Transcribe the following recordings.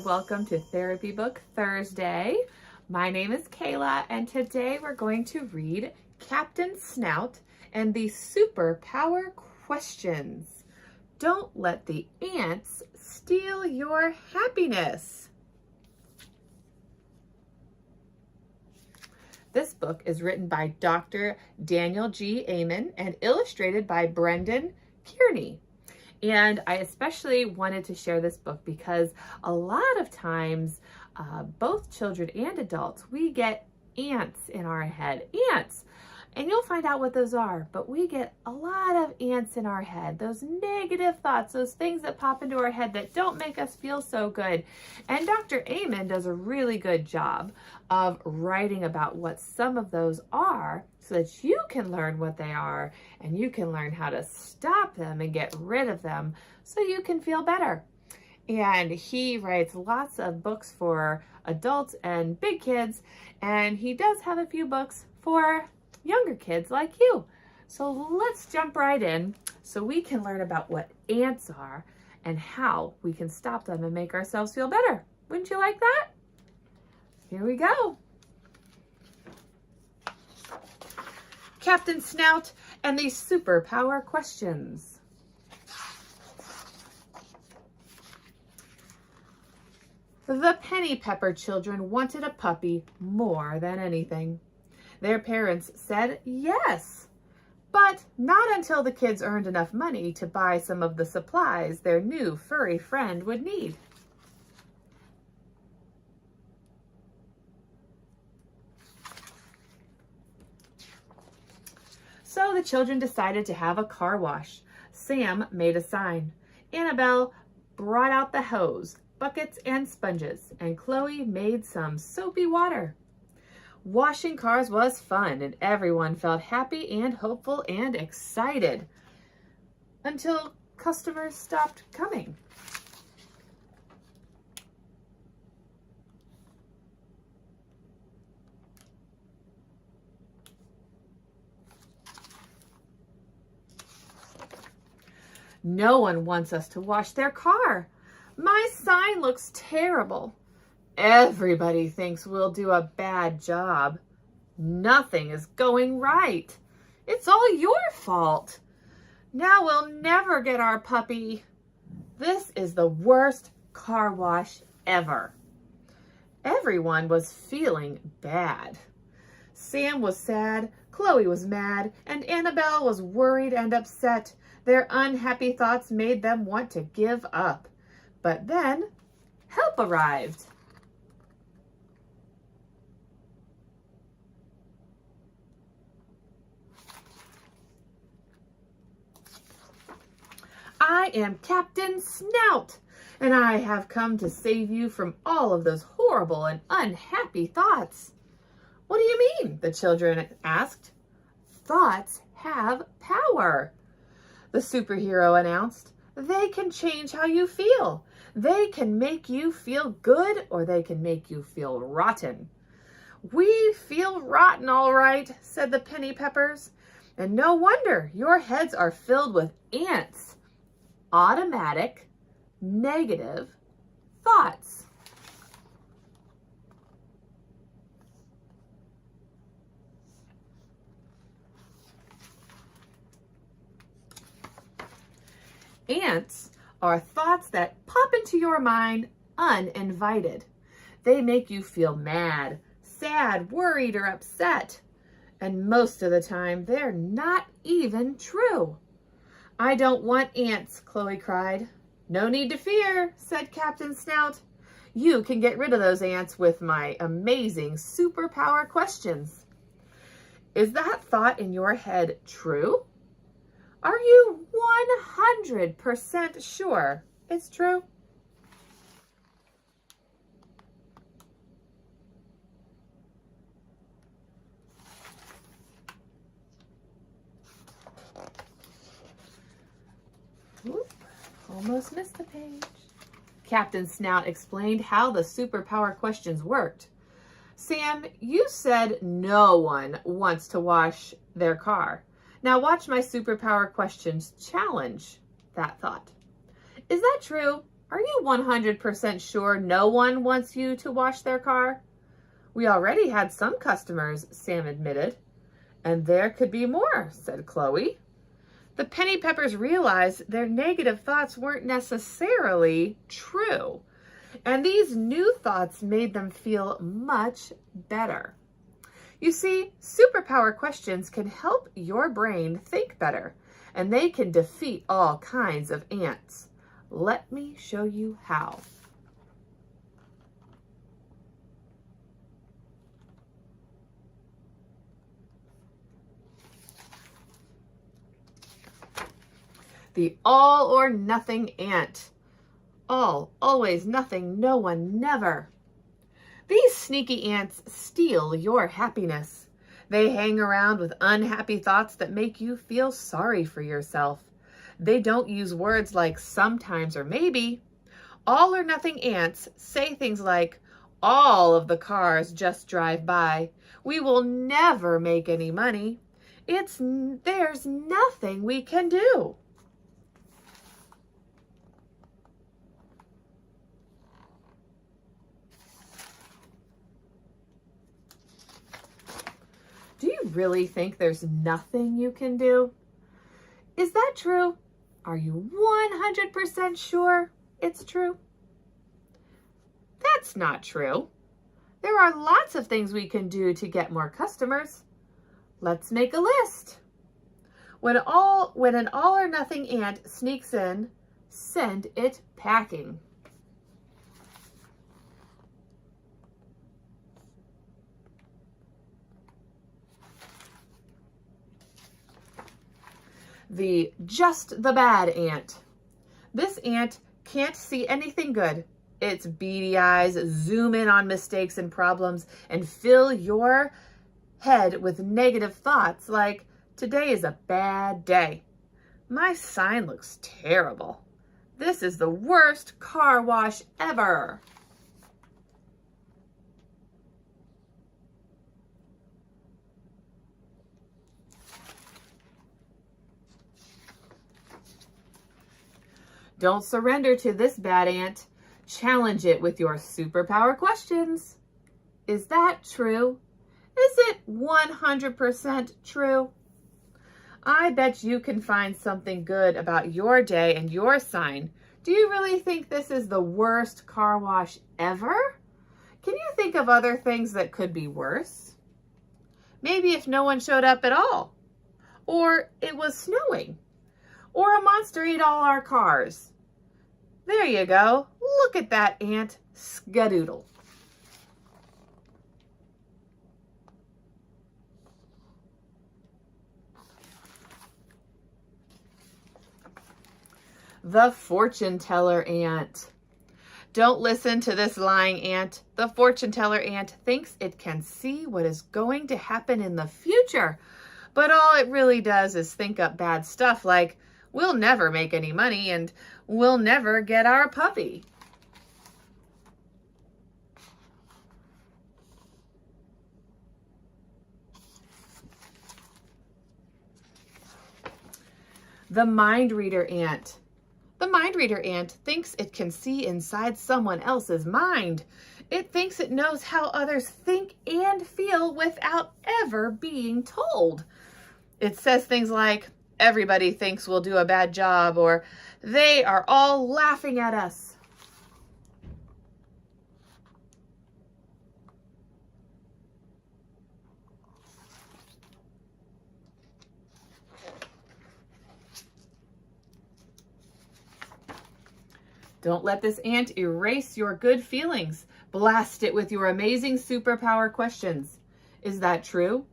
welcome to Therapy Book Thursday. My name is Kayla, and today we're going to read Captain Snout and the Superpower Questions. Don't let the ants steal your happiness. This book is written by Dr. Daniel G. Amen and illustrated by Brendan Kearney. And I especially wanted to share this book because a lot of times, both children and adults, we get ants in our head. Ants! And you'll find out what those are, but we get a lot of ants in our head. Those negative thoughts, those things that pop into our head that don't make us feel so good. And Dr. Amen does a really good job of writing about what some of those are so that you can learn what they are and you can learn how to stop them and get rid of them so you can feel better. And he writes lots of books for adults and big kids, and he does have a few books for younger kids like you. So let's jump right in so we can learn about what ants are and how we can stop them and make ourselves feel better. Wouldn't you like that? Here we go. Captain Snout and the Superpower Questions. The Penny Pepper children wanted a puppy more than anything. Their parents said yes, but not until the kids earned enough money to buy some of the supplies their new furry friend would need. So the children decided to have a car wash. Sam made a sign. Annabelle brought out the hose, buckets, and sponges, and Chloe made some soapy water. Washing cars was fun, and everyone felt happy and hopeful and excited until customers stopped coming. No one wants us to wash their car. My sign looks terrible. Everybody thinks we'll do a bad job. Nothing is going right. It's all your fault. Now we'll never get our puppy. This is the worst car wash ever. Everyone was feeling bad. Sam was sad, Chloe was mad, and Annabelle was worried and upset. Their unhappy thoughts made them want to give up. But then, help arrived. I am Captain Snout, and I have come to save you from all of those horrible and unhappy thoughts. What do you mean? The children asked. Thoughts have power, the superhero announced. They can change how you feel. They can make you feel good, or they can make you feel rotten. We feel rotten, all right, said the Penny Peppers. And no wonder your heads are filled with ants. Automatic, negative thoughts. Ants are thoughts that pop into your mind uninvited. They make you feel mad, sad, worried, or upset. And most of the time, they're not even true. I don't want ants, Chloe cried. No need to fear, said Captain Snout. You can get rid of those ants with my amazing superpower questions. Is that thought in your head true? Are you 100% sure it's true? Oop, almost missed a page. Captain Snout explained how the superpower questions worked. Sam, you said no one wants to wash their car. Now watch my superpower questions challenge that thought. Is that true? Are you 100% sure no one wants you to wash their car? We already had some customers, Sam admitted. And there could be more, said Chloe. The Penny Peppers realized their negative thoughts weren't necessarily true. And these new thoughts made them feel much better. You see, superpower questions can help your brain think better, and they can defeat all kinds of ants. Let me show you how. The all or nothing ant. All, always, nothing, no one, never. These sneaky ants steal your happiness. They hang around with unhappy thoughts that make you feel sorry for yourself. They don't use words like sometimes or maybe. All or nothing ants say things like, all of the cars just drive by. We will never make any money. There's nothing we can do. Do you really think there's nothing you can do? Is that true? Are you 100% sure it's true? That's not true. There are lots of things we can do to get more customers. Let's make a list. When an all or nothing ant sneaks in, send it packing. Just the bad ant. This ant can't see anything good. Its beady eyes zoom in on mistakes and problems and fill your head with negative thoughts like, today is a bad day. My sign looks terrible. This is the worst car wash ever. Don't surrender to this bad ant. Challenge it with your superpower questions. Is that true? Is it 100% true? I bet you can find something good about your day and your sign. Do you really think this is the worst car wash ever? Can you think of other things that could be worse? Maybe if no one showed up at all, or it was snowing, or a monster ate all our cars. There you go. Look at that ant skadoodle. The fortune teller ant. Don't listen to this lying ant. The fortune teller ant thinks it can see what is going to happen in the future, but all it really does is think up bad stuff like, we'll never make any money and we'll never get our puppy. The mind reader ant. The mind reader ant thinks it can see inside someone else's mind. It thinks it knows how others think and feel without ever being told. It says things like, everybody thinks we'll do a bad job, or they are all laughing at us. Don't let this ant erase your good feelings. Blast it with your amazing superpower questions. Is that true?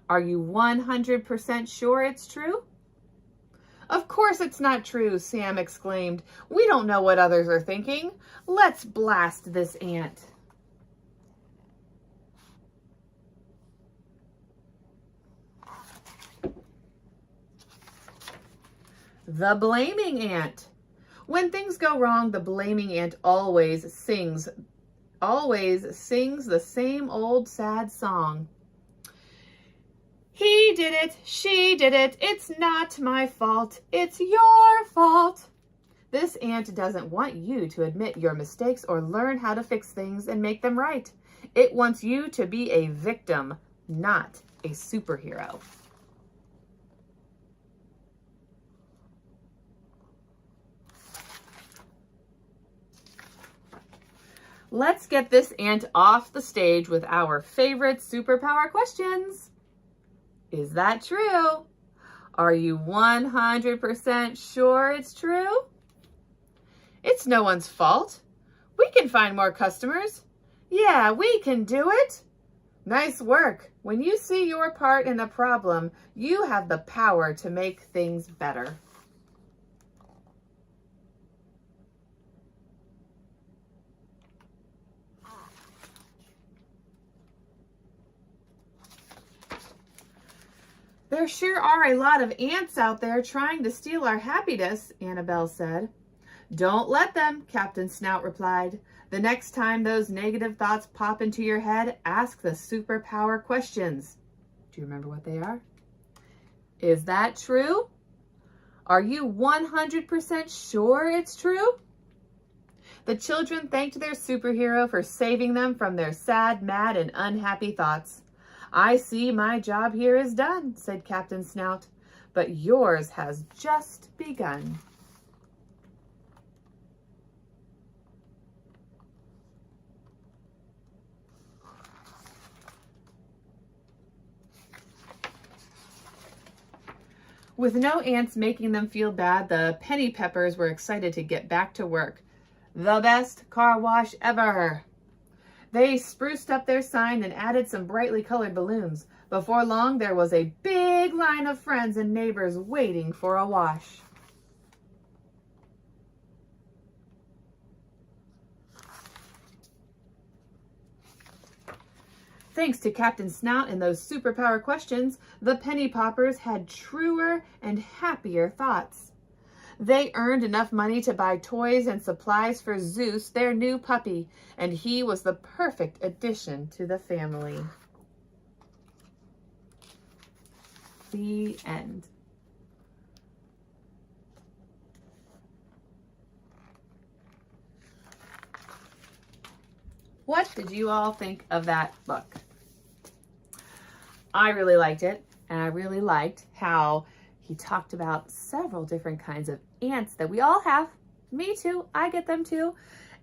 Are you 100% sure it's true? Of course it's not true, Sam exclaimed. We don't know what others are thinking. Let's blast this ant. The blaming ant. When things go wrong, the blaming ant always sings the same old sad song. He did it, she did it, it's not my fault, it's your fault. This ant doesn't want you to admit your mistakes or learn how to fix things and make them right. It wants you to be a victim, not a superhero. Let's get this ant off the stage with our favorite superpower questions. Is that true? Are you 100% sure it's true? It's no one's fault. We can find more customers. Yeah, we can do it. Nice work. When you see your part in a problem, you have the power to make things better. There sure are a lot of ants out there trying to steal our happiness, Annabelle said. Don't let them, Captain Snout replied. The next time those negative thoughts pop into your head, ask the superpower questions. Do you remember what they are? Is that true? Are you 100% sure it's true? The children thanked their superhero for saving them from their sad, mad, and unhappy thoughts. I see my job here is done, said Captain Snout, but yours has just begun. With no ants making them feel bad, the penny peppers were excited to get back to work. The best car wash ever. They spruced up their sign and added some brightly colored balloons. Before long, there was a big line of friends and neighbors waiting for a wash. Thanks to Captain Snout and those superpower questions, the penny poppers had truer and happier thoughts. They earned enough money to buy toys and supplies for Zeus, their new puppy, and he was the perfect addition to the family. The end. What did you all think of that book? I really liked it, and I really liked how he talked about several different kinds of ants that we all have. Me too, I get them too.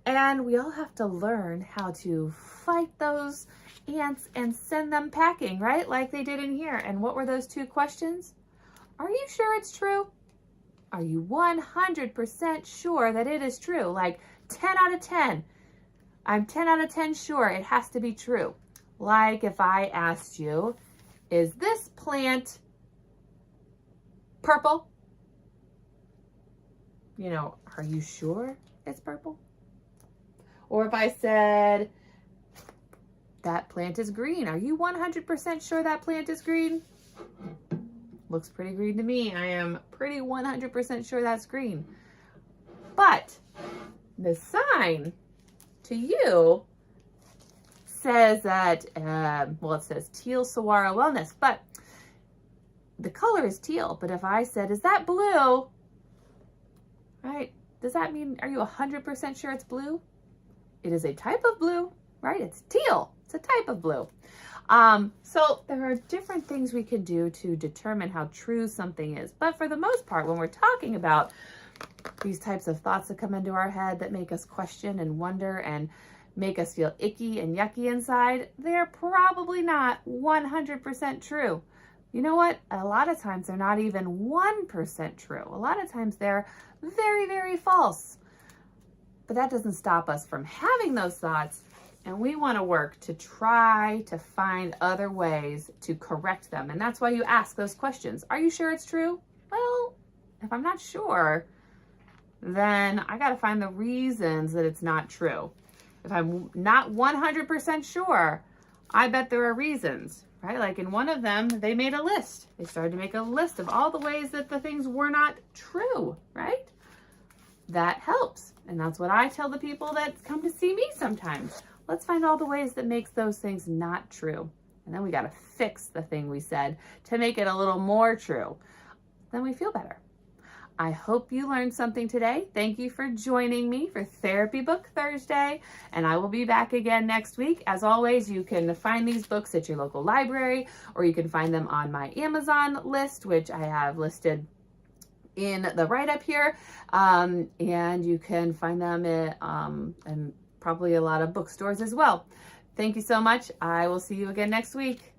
And we all have to learn how to fight those ants and send them packing, right? Like they did in here. And what were those two questions? Are you sure it's true? Are you 100% sure that it is true? Like 10 out of 10. I'm 10 out of 10 sure it has to be true. Like if I asked you, is this plant purple? You know, are you sure it's purple? Or if I said, that plant is green, are you 100% sure that plant is green? Looks pretty green to me. I am pretty 100% sure that's green. But the sign to you says that, well, it says teal saguaro wellness, but the color is teal. But if I said, is that blue? Right? Does that mean, are you 100% sure it's blue? It is a type of blue, right? It's teal. It's a type of blue. So there are different things we can do to determine how true something is. But for the most part, when we're talking about these types of thoughts that come into our head that make us question and wonder and make us feel icky and yucky inside, they're probably not 100% true. You know what? A lot of times they're not even 1% true. A lot of times they're very, very false. But that doesn't stop us from having those thoughts, and we want to work to try to find other ways to correct them. And that's why you ask those questions. Are you sure it's true? Well, if I'm not sure, then I got to find the reasons that it's not true. If I'm not 100% sure, I bet there are reasons, right? Like in one of them, they made a list. They started to make a list of all the ways that the things were not true, right? That helps. And that's what I tell the people that come to see me sometimes. Let's find all the ways that makes those things not true. And then we got to fix the thing we said to make it a little more true. Then we feel better. I hope you learned something today. Thank you for joining me for Therapy Book Thursday, and I will be back again next week. As always, you can find these books at your local library, or you can find them on my Amazon list, which I have listed in the write-up here, and you can find them at and probably a lot of bookstores as well. Thank you so much. I will see you again next week.